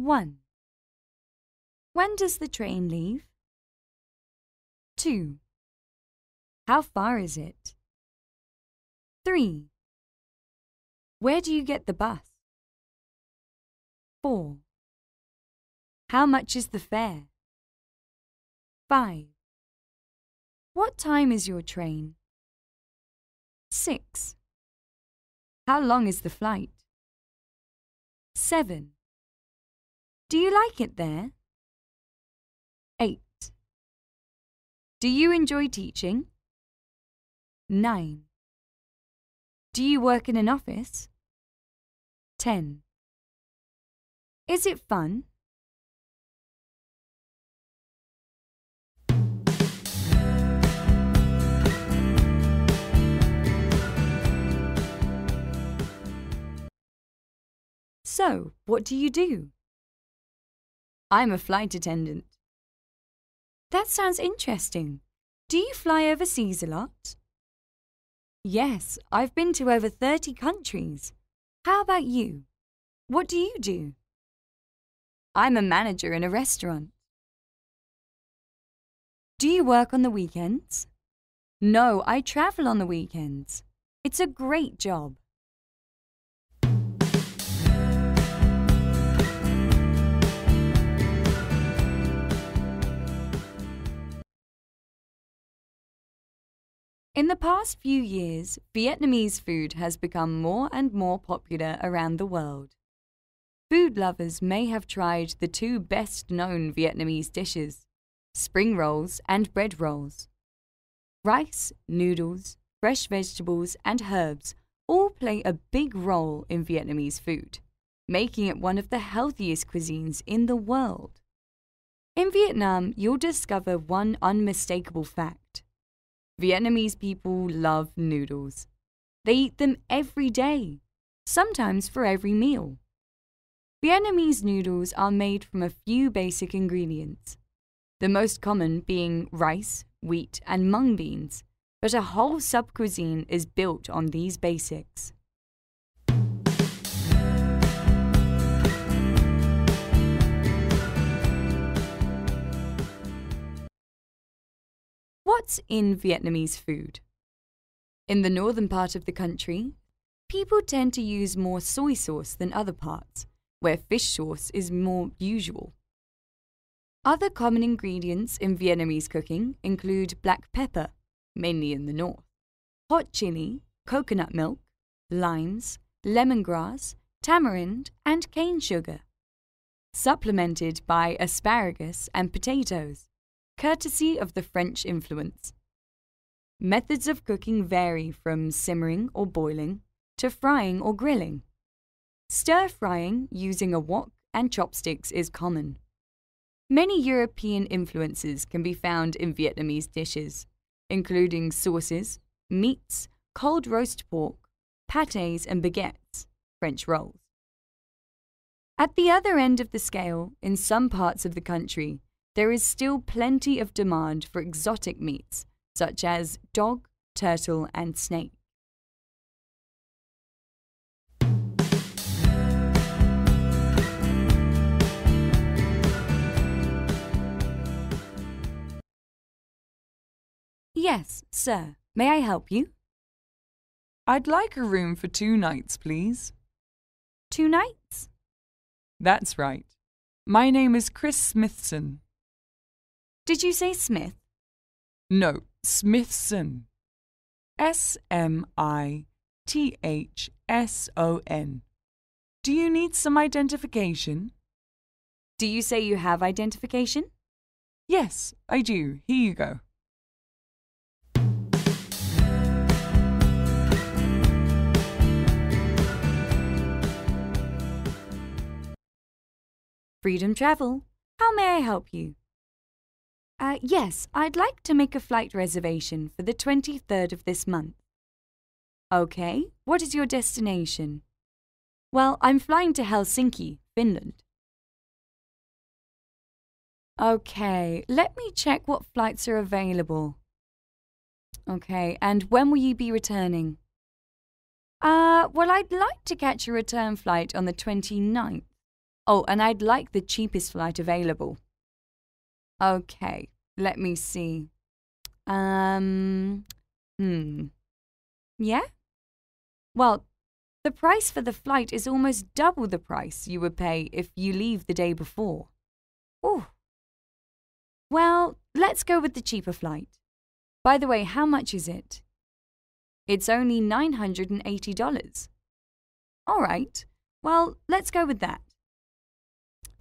1. When does the train leave? 2. How far is it? 3. Where do you get the bus? 4. How much is the fare? 5. What time is your train? 6. How long is the flight? 7. Do you like it there? 8. Do you enjoy teaching? 9. Do you work in an office? 10. Is it fun? So, what do you do? I'm a flight attendant. That sounds interesting. Do you fly overseas a lot? Yes, I've been to over 30 countries. How about you? What do you do? I'm a manager in a restaurant. Do you work on the weekends? No, I travel on the weekends. It's a great job. In the past few years, Vietnamese food has become more and more popular around the world. Food lovers may have tried the two best-known Vietnamese dishes, spring rolls and bread rolls. Rice, noodles, fresh vegetables and herbs all play a big role in Vietnamese food, making it one of the healthiest cuisines in the world. In Vietnam, you'll discover one unmistakable fact. Vietnamese people love noodles. They eat them every day, sometimes for every meal. Vietnamese noodles are made from a few basic ingredients, the most common being rice, wheat, and mung beans, but a whole sub-cuisine is built on these basics. What's in Vietnamese food? In the northern part of the country, people tend to use more soy sauce than other parts, where fish sauce is more usual. Other common ingredients in Vietnamese cooking include black pepper, mainly in the north, hot chili, coconut milk, limes, lemongrass, tamarind, and cane sugar, supplemented by asparagus and potatoes, courtesy of the French influence. Methods of cooking vary from simmering or boiling to frying or grilling. Stir-frying using a wok and chopsticks is common. Many European influences can be found in Vietnamese dishes, including sauces, meats, cold roast pork, pâtés and baguettes, French rolls. At the other end of the scale, in some parts of the country, there is still plenty of demand for exotic meats, such as dog, turtle, and snake. Yes, sir. May I help you? I'd like a room for 2 nights, please. 2 nights? That's right. My name is Chris Smithson. Did you say Smith? No, Smithson. S-M-I-T-H-S-O-N. Do you need some identification? Do you say you have identification? Yes, I do. Here you go. Freedom Travel. How may I help you? Yes, I'd like to make a flight reservation for the 23rd of this month. Okay, what is your destination? Well, I'm flying to Helsinki, Finland. Okay, let me check what flights are available. Okay, and when will you be returning? Well, I'd like to catch a return flight on the 29th. Oh, and I'd like the cheapest flight available. Okay, let me see. Yeah? Well, the price for the flight is almost double the price you would pay if you leave the day before. Oh. Well, let's go with the cheaper flight. By the way, how much is it? It's only $980. All right. Well, let's go with that.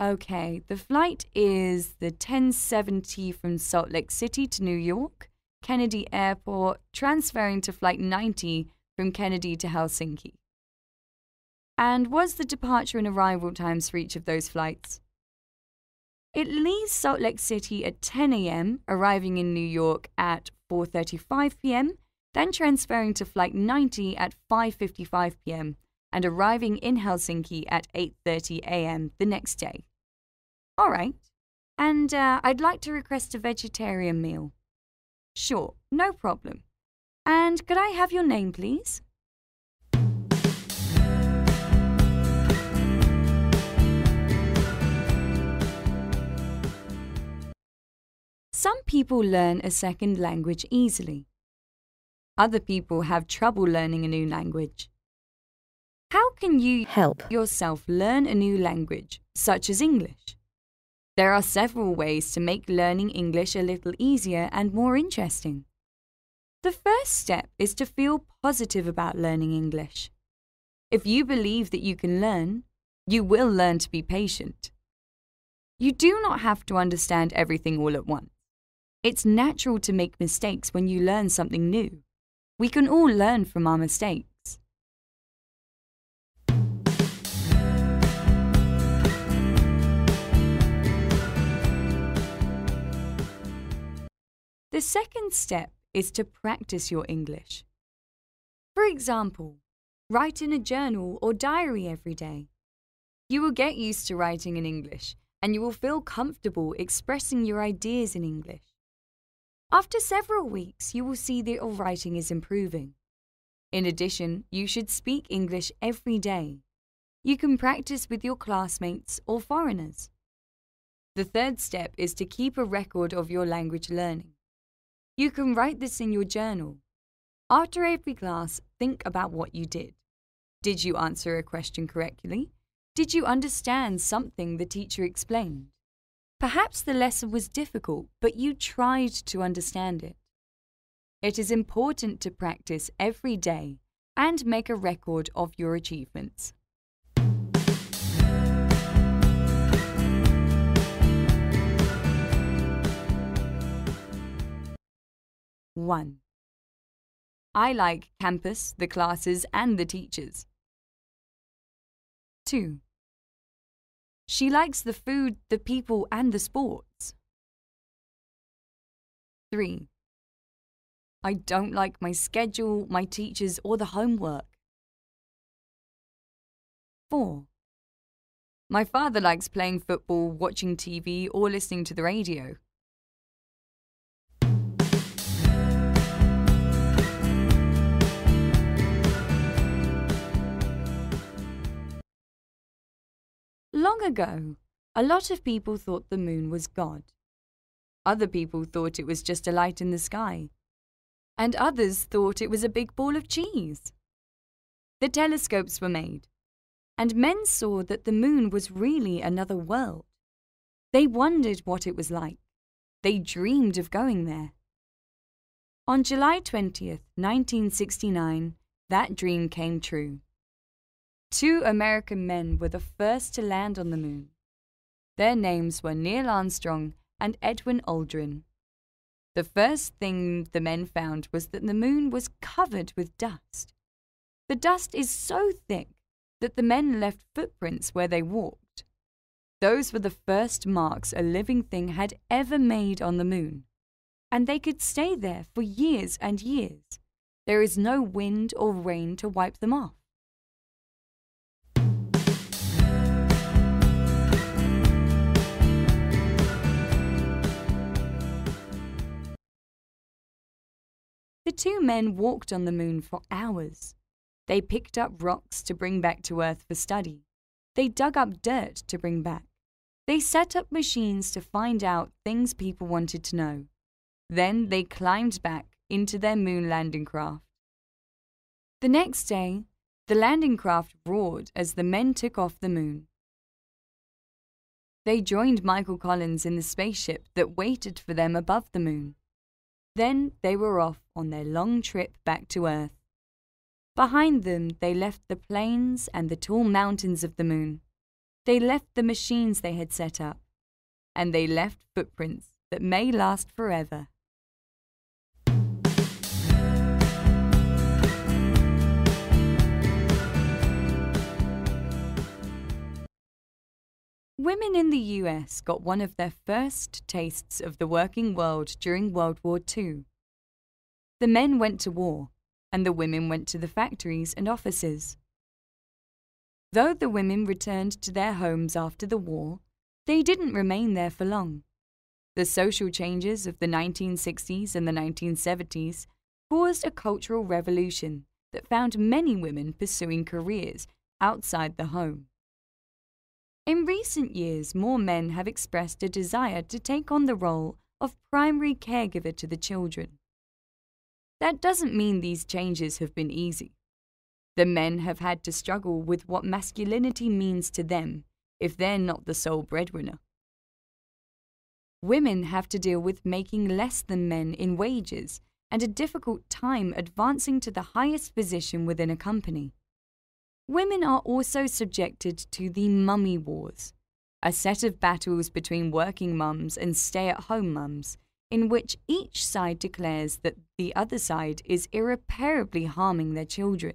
Okay, the flight is the 1070 from Salt Lake City to New York, Kennedy Airport, transferring to Flight 90 from Kennedy to Helsinki. And what's the departure and arrival times for each of those flights? It leaves Salt Lake City at 10 a.m., arriving in New York at 4:35 p.m., then transferring to Flight 90 at 5:55 p.m., and arriving in Helsinki at 8:30 a.m. the next day. All right. And I'd like to request a vegetarian meal. Sure, no problem. And could I have your name, please? Some people learn a second language easily. Other people have trouble learning a new language. How can you help yourself learn a new language, such as English? There are several ways to make learning English a little easier and more interesting. The first step is to feel positive about learning English. If you believe that you can learn, you will learn to be patient. You do not have to understand everything all at once. It's natural to make mistakes when you learn something new. We can all learn from our mistakes. The second step is to practice your English. For example, write in a journal or diary every day. You will get used to writing in English, and you will feel comfortable expressing your ideas in English. After several weeks, you will see that your writing is improving. In addition, you should speak English every day. You can practice with your classmates or foreigners. The third step is to keep a record of your language learning. You can write this in your journal. After every class, think about what you did. Did you answer a question correctly? Did you understand something the teacher explained? Perhaps the lesson was difficult, but you tried to understand it. It is important to practice every day and make a record of your achievements. One. I like campus, the classes, and the teachers. 2. She likes the food, the people, and the sports. 3. I don't like my schedule, my teachers, or the homework. 4. My father likes playing football, watching TV, or listening to the radio. 'Long ago, a lot of people thought the moon was God. Other people thought it was just a light in the sky. And others thought it was a big ball of cheese. The telescopes were made, and men saw that the moon was really another world. They wondered what it was like. They dreamed of going there. On July 20th, 1969, that dream came true. 2 American men were the first to land on the moon. Their names were Neil Armstrong and Edwin Aldrin. The first thing the men found was that the moon was covered with dust. The dust is so thick that the men left footprints where they walked. Those were the first marks a living thing had ever made on the moon, and they could stay there for years and years. There is no wind or rain to wipe them off. The 2 men walked on the moon for hours. They picked up rocks to bring back to Earth for study. They dug up dirt to bring back. They set up machines to find out things people wanted to know. Then they climbed back into their moon landing craft. The next day, the landing craft roared as the men took off the moon. They joined Michael Collins in the spaceship that waited for them above the moon. Then they were off on their long trip back to Earth. Behind them, they left the plains and the tall mountains of the moon. They left the machines they had set up. And they left footprints that may last forever. Women in the US got one of their first tastes of the working world during World War II. The men went to war, and the women went to the factories and offices. Though the women returned to their homes after the war, they didn't remain there for long. The social changes of the 1960s and the 1970s caused a cultural revolution that found many women pursuing careers outside the home. In recent years, more men have expressed a desire to take on the role of primary caregiver to the children. That doesn't mean these changes have been easy. The men have had to struggle with what masculinity means to them if they're not the sole breadwinner. Women have to deal with making less than men in wages and a difficult time advancing to the highest position within a company. Women are also subjected to the mummy wars, a set of battles between working mums and stay-at-home mums, in which each side declares that the other side is irreparably harming their children.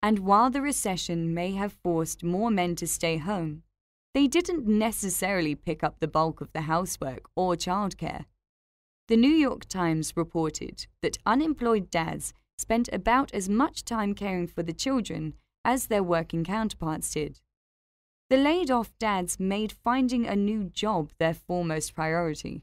And while the recession may have forced more men to stay home, they didn't necessarily pick up the bulk of the housework or childcare. The New York Times reported that unemployed dads spent about as much time caring for the children as their working counterparts did. The laid-off dads made finding a new job their foremost priority.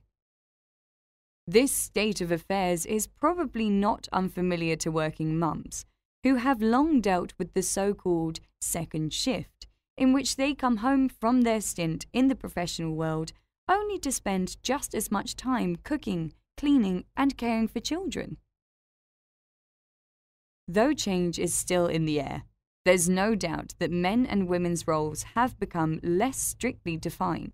This state of affairs is probably not unfamiliar to working mums, who have long dealt with the so-called second shift, in which they come home from their stint in the professional world only to spend just as much time cooking, cleaning, and caring for children. Though change is still in the air, there's no doubt that men and women's roles have become less strictly defined.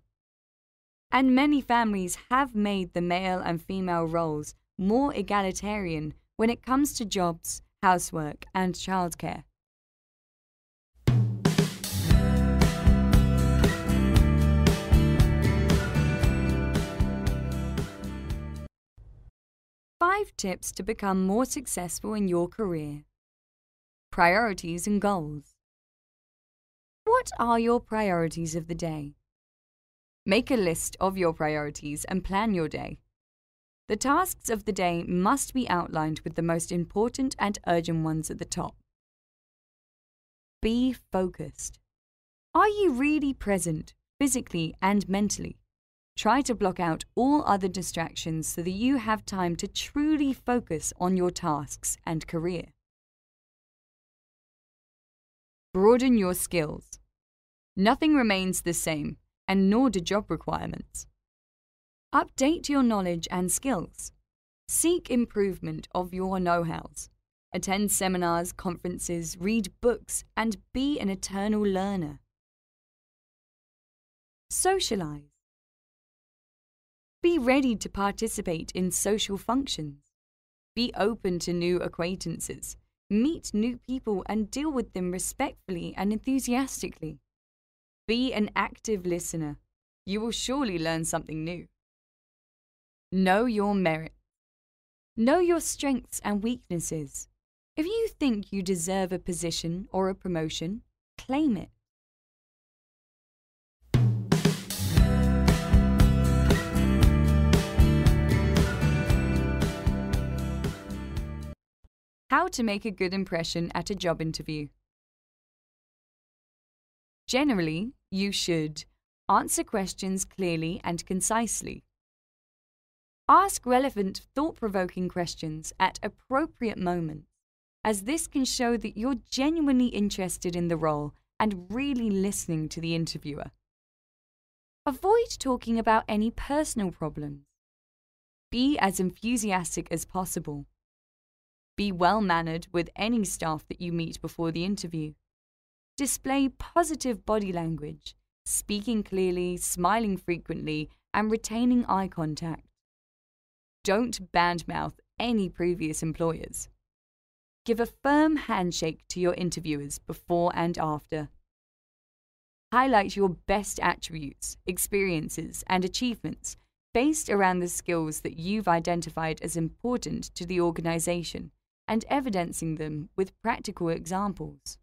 And many families have made the male and female roles more egalitarian when it comes to jobs, housework, and childcare. Five tips to become more successful in your career. Priorities and goals. What are your priorities of the day? Make a list of your priorities and plan your day. The tasks of the day must be outlined with the most important and urgent ones at the top. Be focused. Are you really present, physically and mentally? Try to block out all other distractions so that you have time to truly focus on your tasks and career. Broaden your skills. Nothing remains the same, and nor do job requirements. Update your knowledge and skills. Seek improvement of your know-hows. Attend seminars, conferences, read books, and be an eternal learner. Socialize. Be ready to participate in social functions. Be open to new acquaintances. Meet new people and deal with them respectfully and enthusiastically. Be an active listener. You will surely learn something new. Know your merit. Know your strengths and weaknesses. If you think you deserve a position or a promotion, claim it. How to make a good impression at a job interview. Generally, you should answer questions clearly and concisely. Ask relevant, thought-provoking questions at appropriate moments, as this can show that you're genuinely interested in the role and really listening to the interviewer. Avoid talking about any personal problems. Be as enthusiastic as possible. Be well-mannered with any staff that you meet before the interview. Display positive body language, speaking clearly, smiling frequently, and retaining eye contact. Don't badmouth any previous employers. Give a firm handshake to your interviewers before and after. Highlight your best attributes, experiences, and achievements based around the skills that you've identified as important to the organization and evidencing them with practical examples.